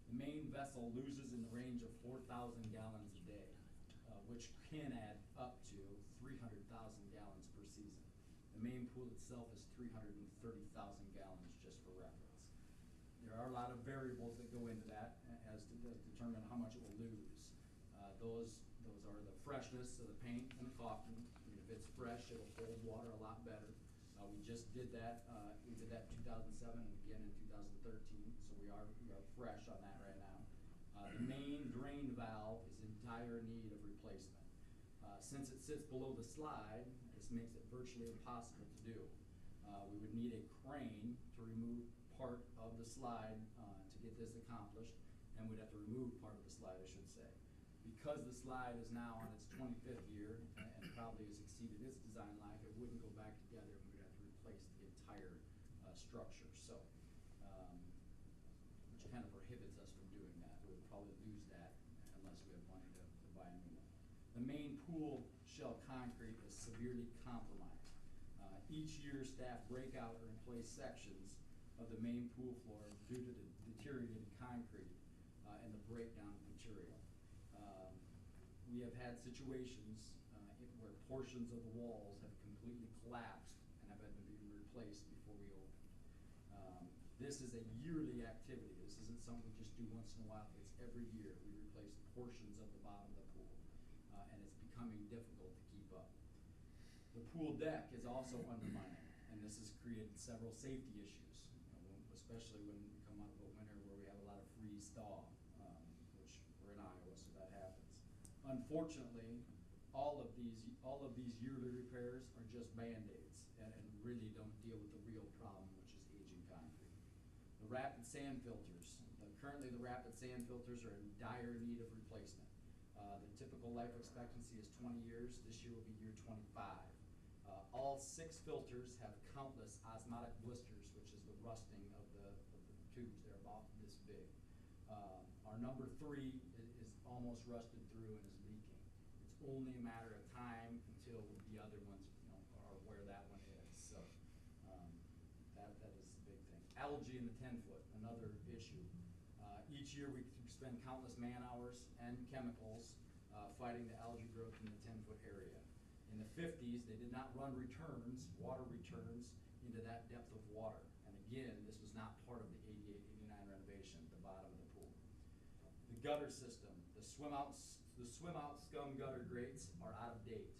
The main vessel loses in the range of 4,000 gallons a day, which can add up to 300,000 gallons per season. The main pool itself is 330,000 gallons, just for reference. There are a lot of variables that go into that as to determine how much it will lose. Those are the freshness of the paint and the caulking. If it's fresh, it'll hold water a lot better. We just did that. We did that in 2007 and again in 2013. So we are fresh on that right now. The main drain valve is in dire need of replacement. Since it sits below the slide, this makes it virtually impossible to do. We would need a crane to remove part of the slide to get this accomplished, and we'd have to remove part of the slide, I should say. Because the slide is now on its 25th year and probably has exceeded its design life, it wouldn't go back together, and we'd have to replace the entire structure. So, which kind of prohibits us from doing that. We would probably lose that unless we have money to buy a new one. The main pool shell concrete is severely compromised. Each year, staff break out or replace sections of the main pool floor due to the deteriorated concrete and the breakdown of material. We have had situations where portions of the walls have completely collapsed and have had to be replaced before we open. This is a yearly activity. This isn't something we just do once in a while. It's every year. We replace portions of the bottom of the pool, and it's becoming difficult to keep up. The pool deck is also undermining, and this has created several safety issues, especially when we come out of a winter where we have a lot of freeze thaw, which we're in Iowa, so that happens. Unfortunately, all of these yearly repairs are just Band-Aids and really don't deal with the real problem, which is aging concrete. The rapid sand filters. Currently, the rapid sand filters are in dire need of replacement. The typical life expectancy is 20 years. This year will be year 25. All 6 filters have countless osmotic blisters, which is the rusting of the tubes. They're about this big. Our number 3 is almost rusted through and is leaking. It's only a matter of time until the other ones, are where that one is. So that is the big thing. Algae in the 10-foot, another issue. Each year we spend countless man hours and chemicals fighting the algae growth in the 10-foot area. In the 50s, they did not run water returns into that depth of water. And again, this was not part of the 88-89 renovation at the bottom of the pool. The gutter system, the swim out scum gutter grates are out of date.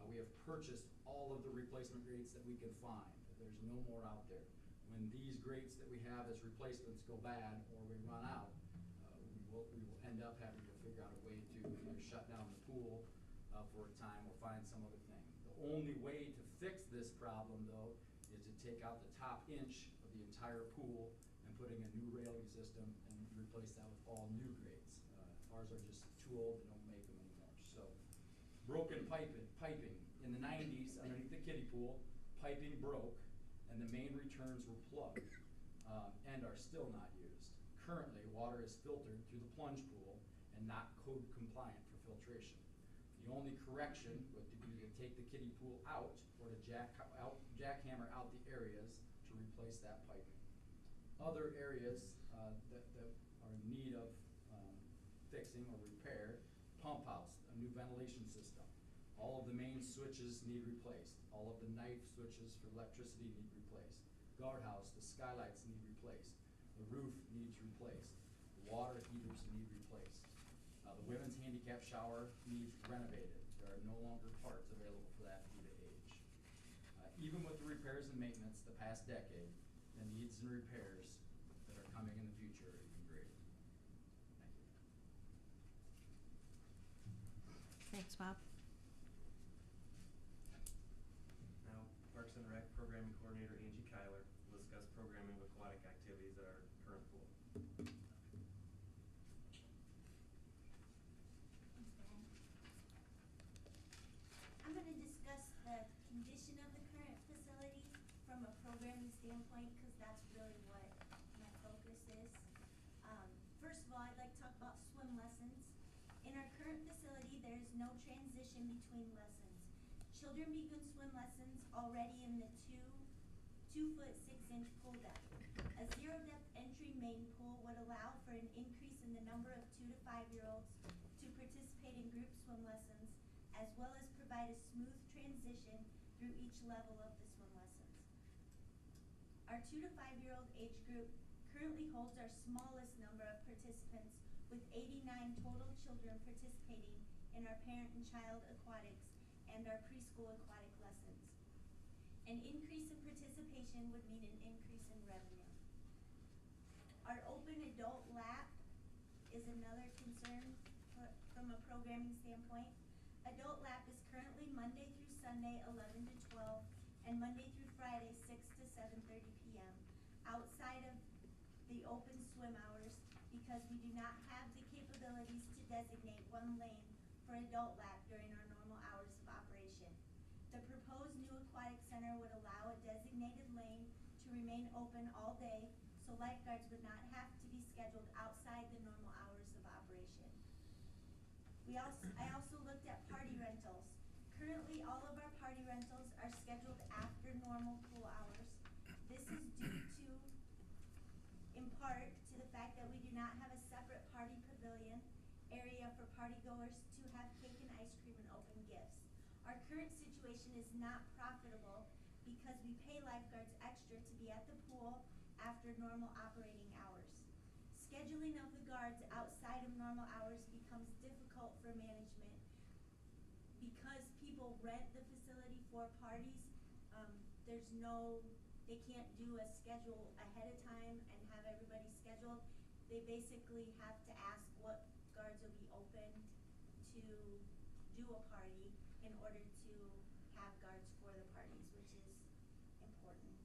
We have purchased all of the replacement grates that we can find. There's no more out there. When these grates that we have as replacements go bad or we run out, we will end up having to figure out a way to either shut down the pool for a time or find some other thing. The only way to fix this problem, though, is to take out the top inch of the entire pool and putting a new railing system and replace that with all new grates. Ours are just too old, they don't make them anymore. So, broken piping. In the 90s, underneath the kiddie pool, piping broke and the main returns were plugged and are still not used. Currently, water is filtered through the plunge pool and not code compliant for filtration. The only correction would be to take the kiddie pool out or to jackhammer out the areas to replace that piping. Other areas that are in need of fixing or repair: pump house, a new ventilation system. All of the main switches need replaced. All of the knife switches for electricity need replaced. Guardhouse, the skylights need replaced. The roof needs replaced. The water heaters need replaced. The women's handicap shower needs renovated. There are no longer parts available for that due to age. Even with the repairs and maintenance the past decade, the needs and repairs that are coming in the future are even greater. Thank you. Thanks, Bob. Now, Parks and Rec Programming Coordinator Angie Kyler will discuss programming of aquatic activities at our current pool. I'm going to discuss the condition of the current facility from a programming standpoint, because that's really what my focus is. First of all, I'd like to talk about swim lessons. In our current facility, there is no transition between lessons. Children begin swim lessons already in the 2 foot 6 inch pool deck. A 0 depth entry main pool would allow for an increase in the number of 2 to 5-year-olds to participate in group swim lessons, as well as provide a smooth transition through each level of the swim lessons. Our 2 to 5-year-old age group currently holds our smallest number of participants, with 89 total children participating in our parent and child aquatics and our preschool aquatic lessons. An increase in participation would mean an increase in revenue. Our open adult lap is another concern from a programming standpoint. Adult lap is currently Monday through Sunday 11 to 12 and Monday through Friday 6 to 7:30 p.m. outside of the open swim hours, because we do not have the capabilities to designate one lane for adult lap during our normal hours of operation. The proposed new aquatic center would allow a designated lane to remain open all day, so lifeguards would not have to be scheduled outside the normal hours of operation. I also looked at party rentals. Currently, all of our party rentals are scheduled after normal pool hours. This is due to, in part, to the fact that we do not have a separate party pavilion area for partygoers to have cake and ice cream and open gifts. Our current situation is not profitable because we pay lifeguards extra to be at the pool after normal operating hours. Scheduling of the guards outside of normal hours becomes difficult for management because people rent the facility for parties. They can't do a schedule ahead of time and have everybody scheduled. They basically have to ask what guards will be open to do a party in order to have guards for the parties, which is important.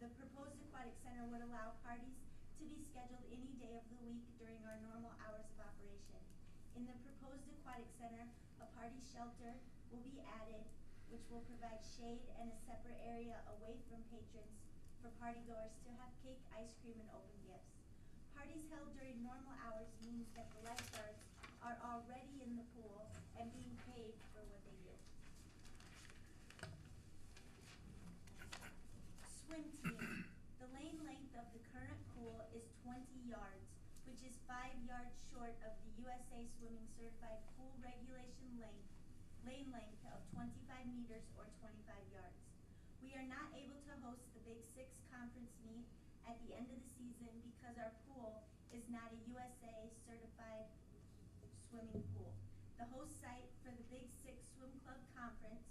The proposed aquatic center would allow parties to be scheduled any day of the week during our normal hours of operation. In the proposed aquatic center, a party shelter will be added, which will provide shade and a separate area away from patrons for partygoers to have cake, ice cream, and open gifts. Parties held during normal hours means that the lifeguards are already in the pool and being paid for what they do. Swim team. The lane length of the current pool is 20 yards, which is 5 yards short of the USA Swimming Certified Pool Regulation lane length of 25 meters or 25 yards. We are not able to host the Big Six conference meet at the end of the season because our pool is not a USA certified swimming pool. The host site for the Big Six Swim Club conference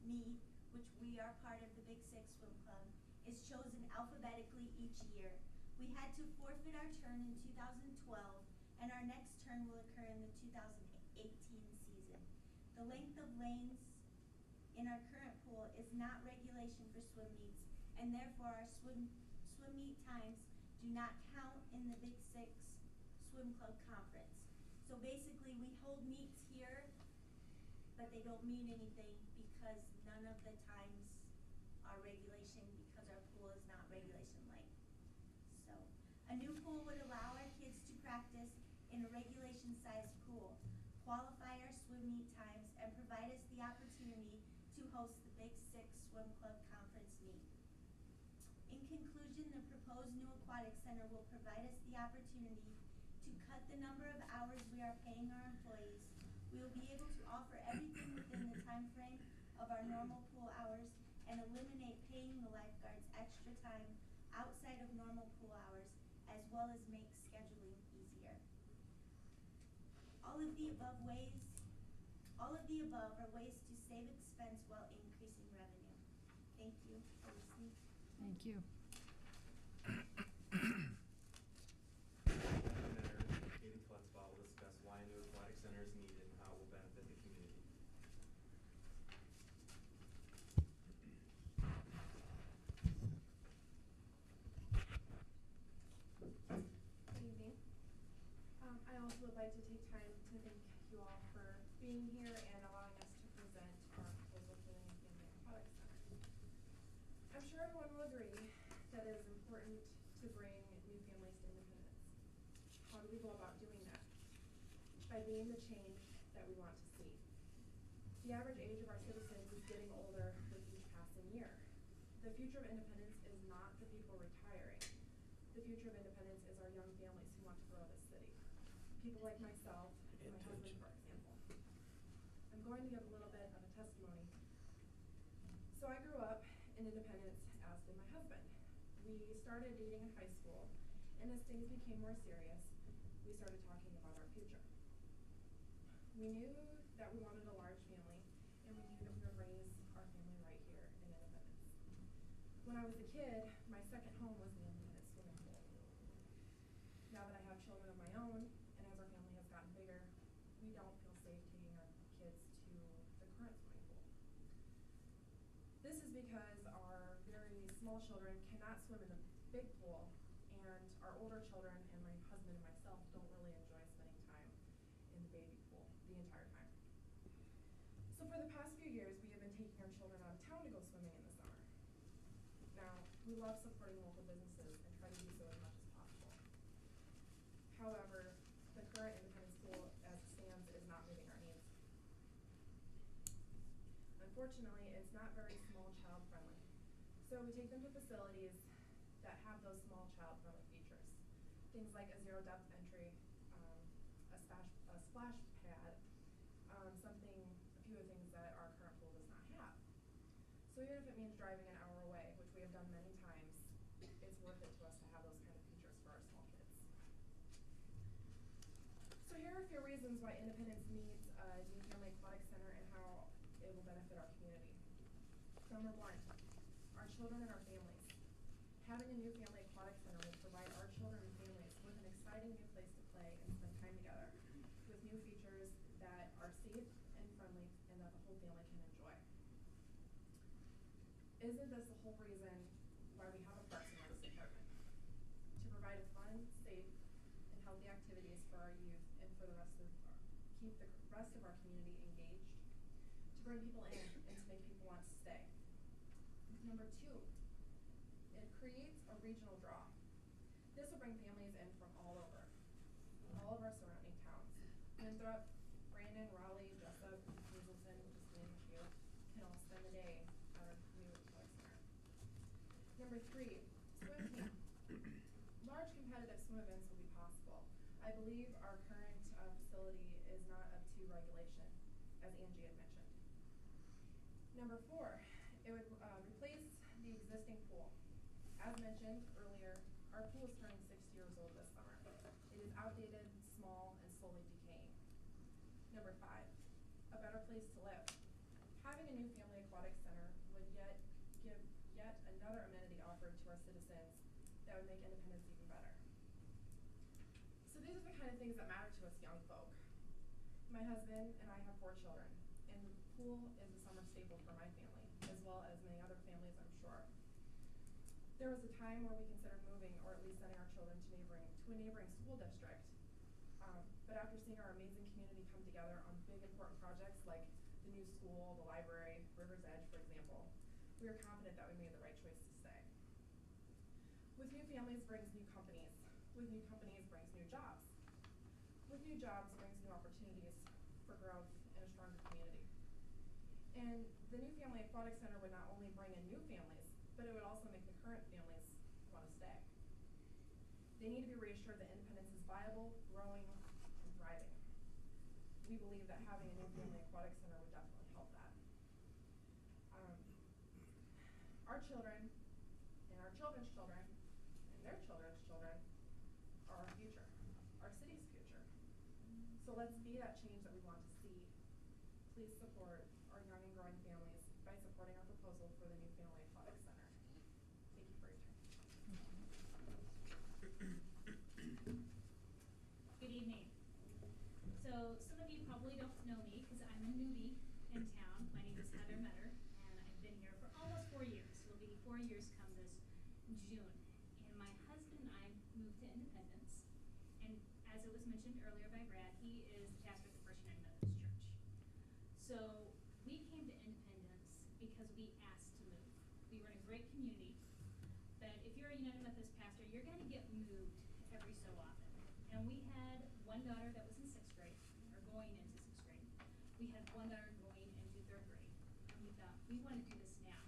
meet, which we are part of the Big Six Swim Club, is chosen alphabetically each year. We had to forfeit our turn in 2012, and our next turn will occur in the 2018 season. The length of lanes in our current pool is not regulation for swim meets, and therefore our swim meet times do not count in the Big Six Swim Club conference. So basically we hold meets here, but they don't mean anything because none of the times are regulation because our pool is not regulation length. So a new pool would allow our kids to practice in a regulation sized pool, qualify our swim meet times, and provide us the opportunity to host the Big Six Swim Club conference meet. In conclusion, the proposed new aquatic center will provide us the opportunity to cut the number of hours we are paying our employees. We will be able to offer everything within the time frame of our normal pool hours and eliminate paying the lifeguards extra time outside of normal pool hours, as well as make scheduling easier. All of the above are ways to save expense while increasing revenue. Thank you for listening. Thank you. Katie Klutzbach will discuss why a new aquatic center is needed and how it will benefit the community. Good evening. I also would like to take time to thank you all for being here and allowing us to present our proposal for the new family aquatic center. I'm sure everyone will agree that it is important to bring new families to independence. How do we go about doing that? By being the change that we want to see. The average age of our citizens is getting older with each passing year. The future of independence is not the people retiring. The future of independence is our young families who want to grow this city. people like myself and my husband, for example. I'm going to give a little bit of a testimony. So I grew up in Independence, as did my husband. We started dating in high school, and as things became more serious, we started talking about our future. We knew that we wanted a large family, and we knew that we would raise our family right here in Independence. When I was a kid, my second home was the Independence swimming pool. Now that I have children of my own, and as our family has gotten bigger, we don't feel safe taking our kids to the current swimming pool. This is because our very small children cannot swim in the big pool, and our older children and my husband and myself don't really enjoy spending time in the baby pool the entire time. So for the past few years, we have been taking our children out of town to go swimming in the summer. Now, we love supporting local businesses and try to do so as much as possible. However, the current Independence pool as it stands is not meeting our needs. Unfortunately, it's not very small child friendly. So we take them to facilities that have those small child friendly features. Things like a zero depth entry, a splash pad, a few of the things that our current pool does not have. So even if it means driving an hour away, which we have done many times, it's worth it to us to have those kind of features for our small kids. So here are a few reasons why Independence needs a new family aquatic center and how it will benefit our community. Number one, our children and our families. Having a new family aquatic center will provide our children and families with an exciting new place to play and spend time together, with new features that are safe and friendly and that the whole family can enjoy. Isn't this the whole reason why we have a Parks and Recs department? To provide fun, safe, and healthy activities for our youth and for keep the rest of our community engaged, to bring people in and to make people want to stay. Number two, it creates a regional draw. This will bring families in from all over, all of our surrounding towns. Winthrop, Brandon, Raleigh, Jessup, Hazleton, just to name a few, can all spend the day at our new aquatic center. Number three, swim team. Large competitive swim events will be possible. I believe our current facility is not up to regulation, as Angie had mentioned. Number four, it would replace the existing pool. As mentioned earlier, our pool is turning 6 years old this summer. It is outdated, small, and slowly decaying. Number five, a better place to live. Having a new family aquatic center would give yet another amenity offered to our citizens that would make Independence even better. So these are the kind of things that matter to us young folk. My husband and I have 4 children, and the pool is a summer staple for my family, as well as many other families, I'm sure. There was a time where we considered moving, or at least sending our children to a neighboring school district. But after seeing our amazing community come together on big important projects like the new school, the library, River's Edge, for example, we are confident that we made the right choice to stay. With new families brings new companies. With new companies brings new jobs. With new jobs brings new opportunities for growth and a stronger community. And the new family aquatic center would not only bring in new families, but it would also make the current families want to stay. They need to be reassured that Independence is viable, growing, and thriving. We believe that having a new family aquatic center would definitely help that. Our children and our children's children and their children's children are our future, our city's future. So let's be that change that we want to see. Please support our young and growing families by supporting our proposal for the new family aquatic center. Thank you for your time. Good evening. So some of you probably don't know me because I'm a newbie in town. My name is Heather Metter, and I've been here for almost 4 years. It'll be 4 years come this June. And my husband and I moved to Independence. And as it was mentioned earlier by Brad, he is the pastor at the First United Methodist Church. So we came to Independence because we asked to move. We were in a great community, but if you're a United Methodist pastor, you're going to get moved every so often. And we had one daughter that was in 6th grade, or going into 6th grade. We had one daughter going into 3rd grade. And we thought, we want to do this now.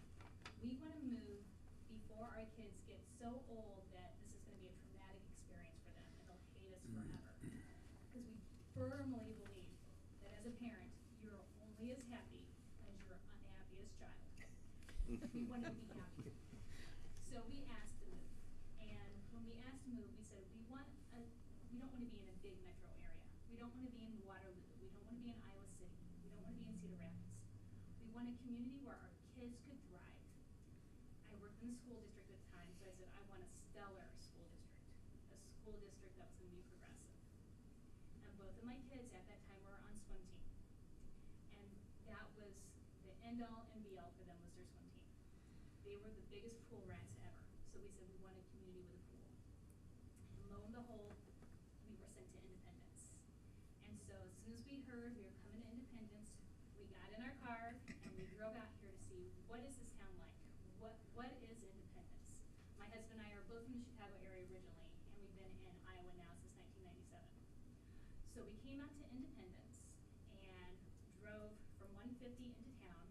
We want to move before our kids get so old that this is going to be a traumatic experience for them and they'll hate us forever. Because we We wanted to be happy. So we asked to move. And when we asked to move, we said, we don't want to be in a big metro area. We don't want to be in Waterloo. We don't want to be in Iowa City. We don't want to be in Cedar Rapids. We want a community where our kids could thrive. I worked in the school district at the time, so I said, I want a stellar school district. A school district that was going to be progressive. And both of my kids at that time were on swim team. And that was the end all and be all for them was their swim team. They were the biggest pool rats ever. So we said we want a community with a pool. And lo and behold, we were sent to Independence. And so as soon as we heard we were coming to Independence, we got in our car and we drove out here to see what is this town like? What is Independence? My husband and I are both from the Chicago area originally, and we've been in Iowa now since 1997. So we came out to Independence and drove from 150 into town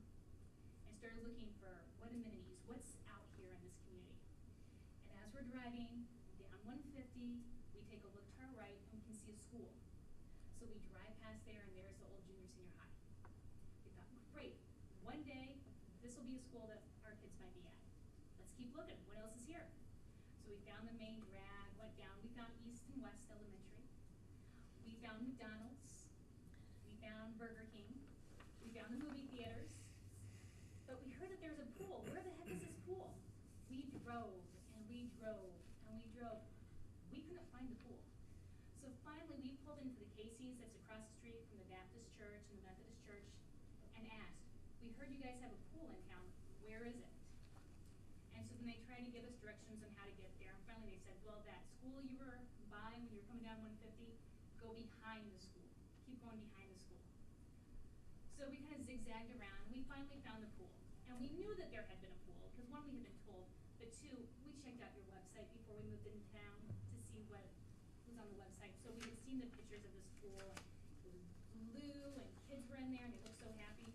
and started looking for what amenities, what's out here in this community. And as we're driving down 150, we take a look to our right and we can see a school. So we drive past there and there's the old junior senior high. We thought, great, one day this will be a school that our kids might be at. Let's keep looking, what else is here? So we found the main drag, went down, we found East and West Elementary. We found McDonald's, we found Burger King, we found the movie theaters, but we heard that there's a pool. Where the heck is this pool? We drove and we drove and we drove. We couldn't find the pool. So finally we pulled into the Casey's that's across the street from the Baptist church and the Methodist church and asked, we heard you guys have a pool in town, where is it? And so then they tried to give us directions on how to get there, and finally they said, well, that school you were by when you were coming down 150, go behind the school. Keep going behind the school. So we kind of zigzagged around, and we finally found the pool. And we knew that there had been a pool, because one, we had been told, but two, we checked out your website before we moved into town to see what was on the website. So we had seen the pictures of this pool, and it was blue, and kids were in there, and they looked so happy.